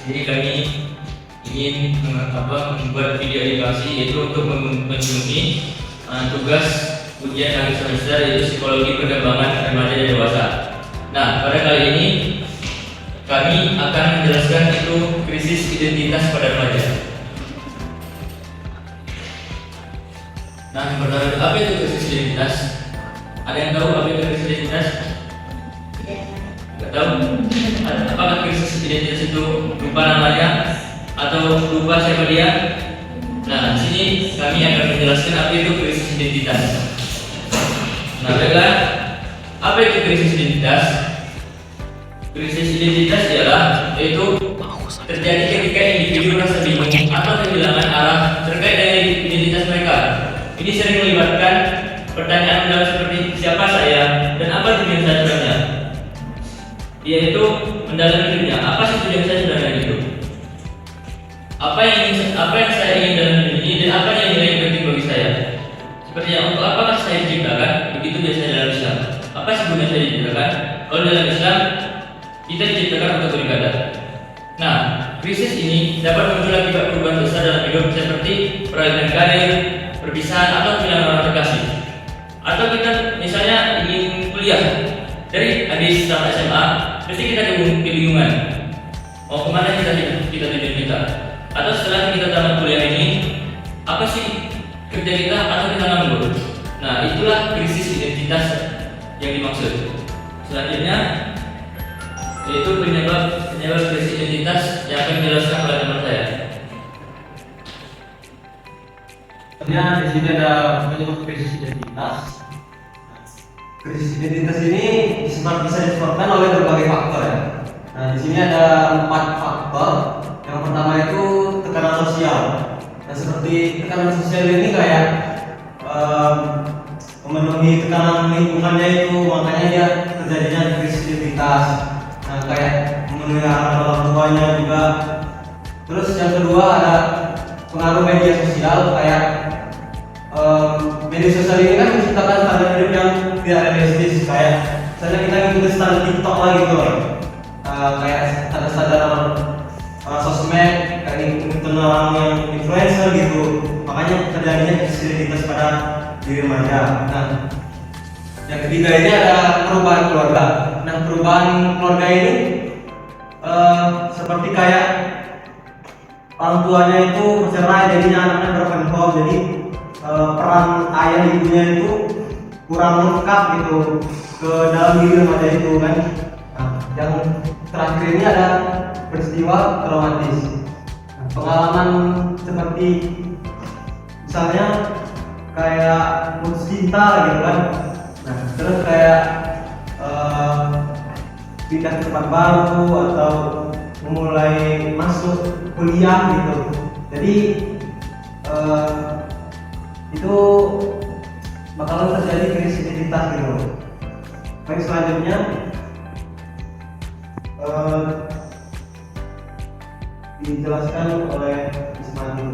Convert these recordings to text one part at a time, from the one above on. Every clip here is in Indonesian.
Jadi kami ingin membuat video edukasi, yaitu untuk memenuhi tugas ujian akhir semester, yaitu psikologi perkembangan remaja dan dewasa. Nah, pada kali ini kami akan menjelaskan itu krisis identitas pada remaja. Nah, yang pertama, apa itu krisis identitas? Ada yang tahu apa itu krisis identitas? Tidak tahu? Apakah krisis identitas itu lupa namanya atau lupa siapa dia? Nah, di sini kami akan menjelaskan apa itu krisis identitas. Nah, baiklah, apa itu krisis identitas? Krisis identitas ialah yaitu terjadi ketika individu merasa bingung atau kehilangan arah terkait dengan identitas mereka. Ini sering melibatkan pertanyaan mendalam seperti siapa saya dan apa tujuan saya sebenarnya. Yaitu mendalami dirinya, apa sih tujuan saya sebenarnya hidup? Apa yang saya ingin dalam hidup ini dan apa yang nilai penting bagi saya? Seperti yang untuk apakah saya diciptakan? Begitu biasanya dalam Islam. Apa sih gunanya saya diciptakan? Kalau dalam Islam kita diciptakan untuk beribadah. Nah, krisis ini dapat muncul akibat perubahan besar dalam hidup seperti peralihan karir, perpisahan atau kehilangan orang terkasih. Atau kita misalnya ingin kuliah, dari habis tamat SMA, pasti kita kebingungan. Mau kemana tujuan kita? Atau setelah kita tamat kuliah ini, apa sih kerja kita atau kita nganggur? Nah, itulah krisis identitas yang dimaksud. Selanjutnya, yaitu penyebab krisis identitas yang akan dijelaskan oleh teman saya. Kemudian di sini ada penyebab krisis identitas. Krisis identitas ini bisa disebabkan oleh berbagai faktor ya. Nah, di sini ada 4 faktor. Yang pertama itu tekanan sosial. Nah, seperti tekanan sosial ini kayak memenuhi tekanan lingkungannya itu, makanya dia terjadinya krisis identitas. Nah, kayak memenuhi harapan orang tuanya juga. Terus yang kedua ada pengaruh media sosial, kayak media sosial ini kan menciptakan standar hidup yang tidak realistis, kayak misalnya kita ngikutin standar TikTok lah gitu loh. Kayak standar sosmed, kayak ngikutin orang yang influencer gitu, makanya terjadinya krisis identitas pada diri remaja. Nah, yang ketiga ini ada perubahan keluarga. Nah, perubahan keluarga ini seperti kayak orang tuanya itu bercerai, jadinya anaknya berpengaruh, jadi peran ayah ibunya itu kurang lengkap gitu ke dalam diri remaja itu kan. Nah, yang terakhir ini ada peristiwa traumatis. Nah, pengalaman seperti misalnya kayak putus cinta gitu kan. Nah, terus kayak pindah ke tempat baru atau memulai masuk kuliah gitu. Jadi itu bakalan terjadi krisis identitas gitu. Baik, selanjutnya dijelaskan oleh Ismail.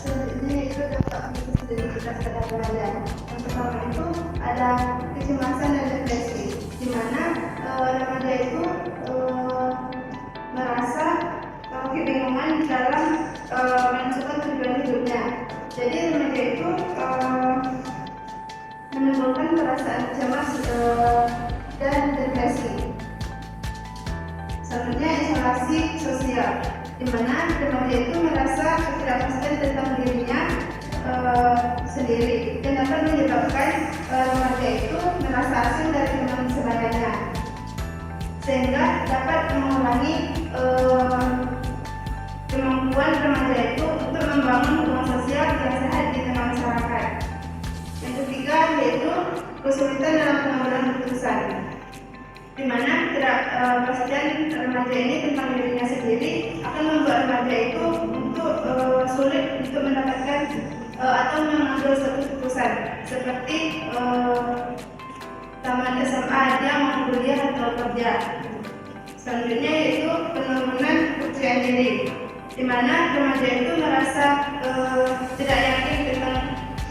Selanjutnya itu dampak krisis identitas pada remaja. Yang pertama itu ada kecemasan dan depresi, di mana remaja itu merasa kebingungan dalam menentukan tujuan hidupnya. Jadi remaja itu menimbulkan perasaan cemas dan depresi. Selanjutnya isolasi sosial, di mana remaja itu merasa ketidakpastian tentang dirinya sendiri dan dapat menyebabkan remaja itu merasa asing dari teman sebayanya, sehingga dapat mengurangi kemampuan remaja itu untuk membangun hubungan sosial yang sehat di tengah masyarakat. Yang ketiga yaitu kesulitan dalam pengambilan keputusan, di mana ketidakpastian remaja ini tentang dirinya sendiri akan membuat remaja itu untuk sulit untuk mendapatkan atau mengambil mengambil suatu keputusan seperti tamat SMA dia mau kuliah atau kerja. Selanjutnya yaitu penurunan kepercayaan diri, di mana remaja itu merasa tidak yakin tentang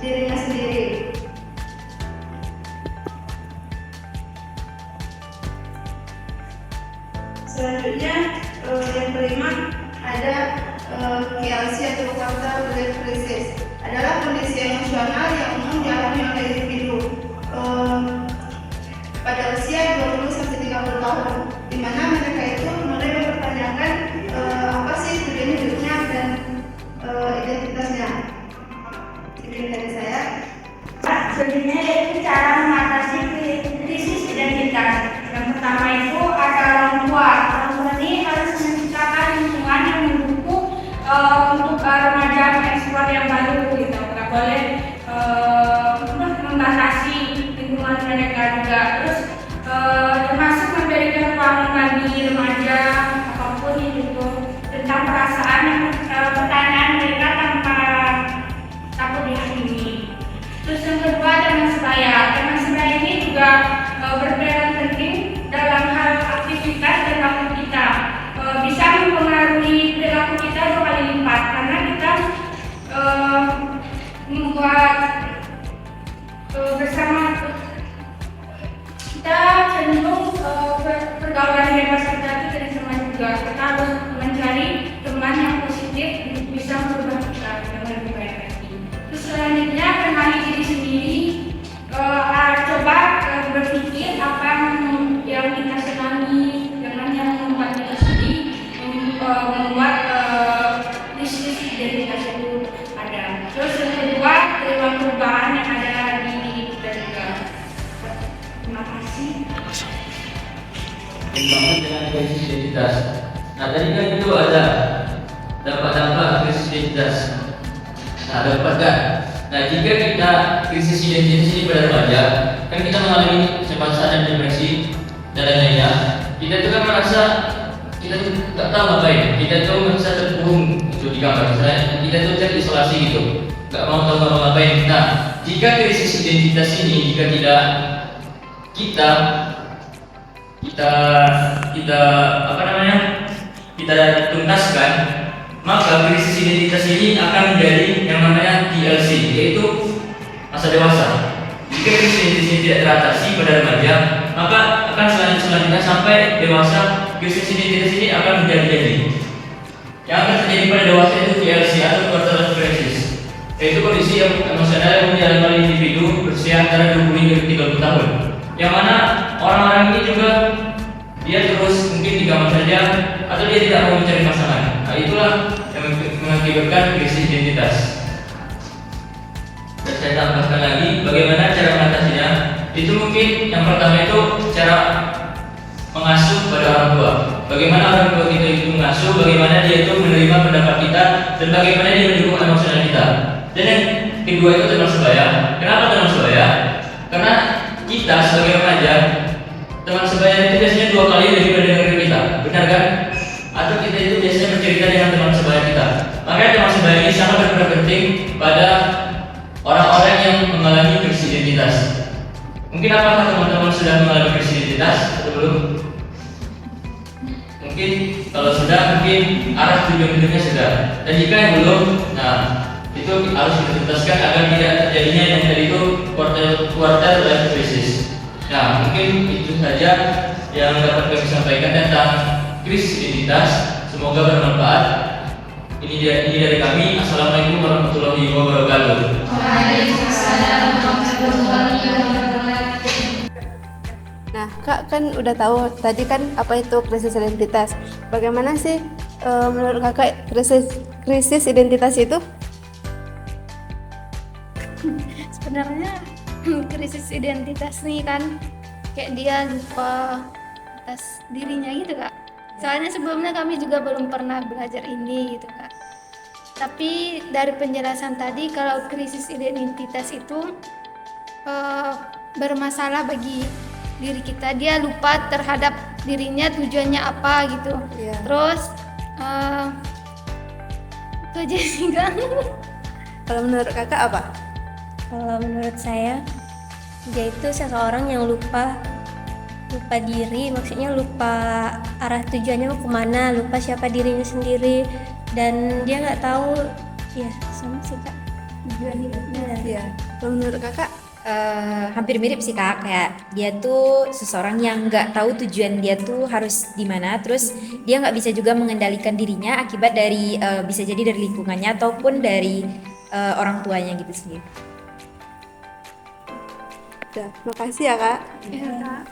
dirinya sendiri. Selanjutnya yang kelima ada KLC atau quarter life crisis, adalah kondisi emosional yang umum dialami oleh individu pada usia 20-30 tahun, di mana mereka itu mulai mempertanyakan apa sih tujuan hidupnya dan identitasnya. Ini dari saya. Sebenarnya yaitu cara mengatasi krisis identitas. Yang pertama itu ada orang tua. Orang tua ini harus menciptakan lingkungan yang mendukung untuk remaja mengeksplor yang baru gitu. Nggak boleh membatasi lingkungan mereka juga. Terus termasuk memberikan ruang bagi remaja apapun itu tentang perasaan pertanyaan mereka tanpa takut dihakimi. Terus yang kedua teman sebaya. Teman sebaya ini juga berperan penting dalam hal aktivitas dan waktu kita. Bisa mempengaruhi perilaku kita 2 kali lipat karena kita membuat bersama kita cenderung pergaulan bebas terjadi dari teman juga. Kita harus mencari teman yang positif untuk bisa merubah kita dengan lebih baik lagi. Terus selanjutnya kenali diri sendiri. Coba berpikir apa yang kita senangi, dengan yang membuat kita sedih, membuat krisis identitas itu ada. Terus yang kedua, terima perubahan yang ada di diri kita juga. Terima kasih. Dibangun dengan krisis identitas. Nah tadi kan itu ada dampak-dampak krisis identitas. Nah ada 4 kan. Nah jika kita krisis identitas ini pada remaja, kan kita mengalami cemas dan depresi dan lain-lainnya. Kita itu kan merasa kita tuh tak tahu ngapain. Kita tuh merasa terkurung itu di kamar. Misalnya kita tuh terisolasi gitu, nggak mau tahu ngapain. Nah jika krisis identitas ini jika tidak kita apa namanya kita tuntaskan, maka krisis identitas ini akan menjadi yang namanya TLC, yaitu masa dewasa. Jika krisis identitas ini tidak teratasi pada remaja, maka akan selanjutnya sampai dewasa, krisis identitas ini akan menjadi-jadi. Yang akan terjadi pada dewasa itu TLC atau quarter life crisis, yaitu kondisi yang emosional yang dialami oleh individu berusia antara 20 hingga 30 tahun. Yang mana orang-orang ini juga dia terus mungkin di kamar saja atau dia tidak mau mencari pasangan. Nah itulah yang mengakibatkan krisis identitas. Dan saya tambahkan lagi bagaimana cara mengatasinya. Itu mungkin yang pertama itu cara mengasuh pada orang tua. Bagaimana orang tua kita itu mengasuh, bagaimana dia itu menerima pendapat kita, dan bagaimana dia mendukung emosional kita. Dan yang kedua itu teman sebaya. Kenapa teman sebaya? Karena kita sebagai remaja, teman sebaya itu biasanya 2 kali lebih mendengar kita, benar kan? Atau kita itu biasanya bercerita dengan teman sebaya kita. Makanya teman sebaya ini sangat berperan penting pada orang-orang yang mengalami krisis identitas. Mungkin apakah teman-teman sudah mengalami krisis identitas atau belum? Mungkin kalau sudah, mungkin arah tujuan-tujuannya sudah. Dan jika yang belum, nah itu harus dituntaskan agar tidak terjadinya yang tadi itu quarter life crisis. Nah mungkin itu saja yang dapat kami sampaikan tentang krisis identitas. Semoga bermanfaat. Ini dari kami. Assalamualaikum warahmatullahi wabarakatuh. Waalaikumsalam warahmatullahi wabarakatuh. Nah, Kak kan udah tahu tadi kan apa itu krisis identitas. Bagaimana sih menurut Kakak krisis identitas itu? Sebenarnya krisis identitas nih kan kayak dia lupa atas dirinya gitu Kak. Soalnya sebelumnya kami juga belum pernah belajar ini gitu Kak. Tapi dari penjelasan tadi kalau krisis identitas itu bermasalah bagi diri kita, dia lupa terhadap dirinya tujuannya apa gitu. Iya. Terus itu aja sih Kak. Kalau menurut Kakak apa? Kalau menurut saya, dia itu seseorang yang lupa diri, maksudnya lupa arah tujuannya mau kemana, lupa siapa dirinya sendiri, dan dia nggak tahu, ya sama sih kak, tujuan hidupnya. Ya, kalau menurut kakak hampir mirip sih kak, kayak dia tuh seseorang yang nggak tahu tujuan dia tuh harus di mana, terus dia nggak bisa juga mengendalikan dirinya akibat dari bisa jadi dari lingkungannya ataupun dari orang tuanya gitu sih. Ya, makasih ya kak. Ya.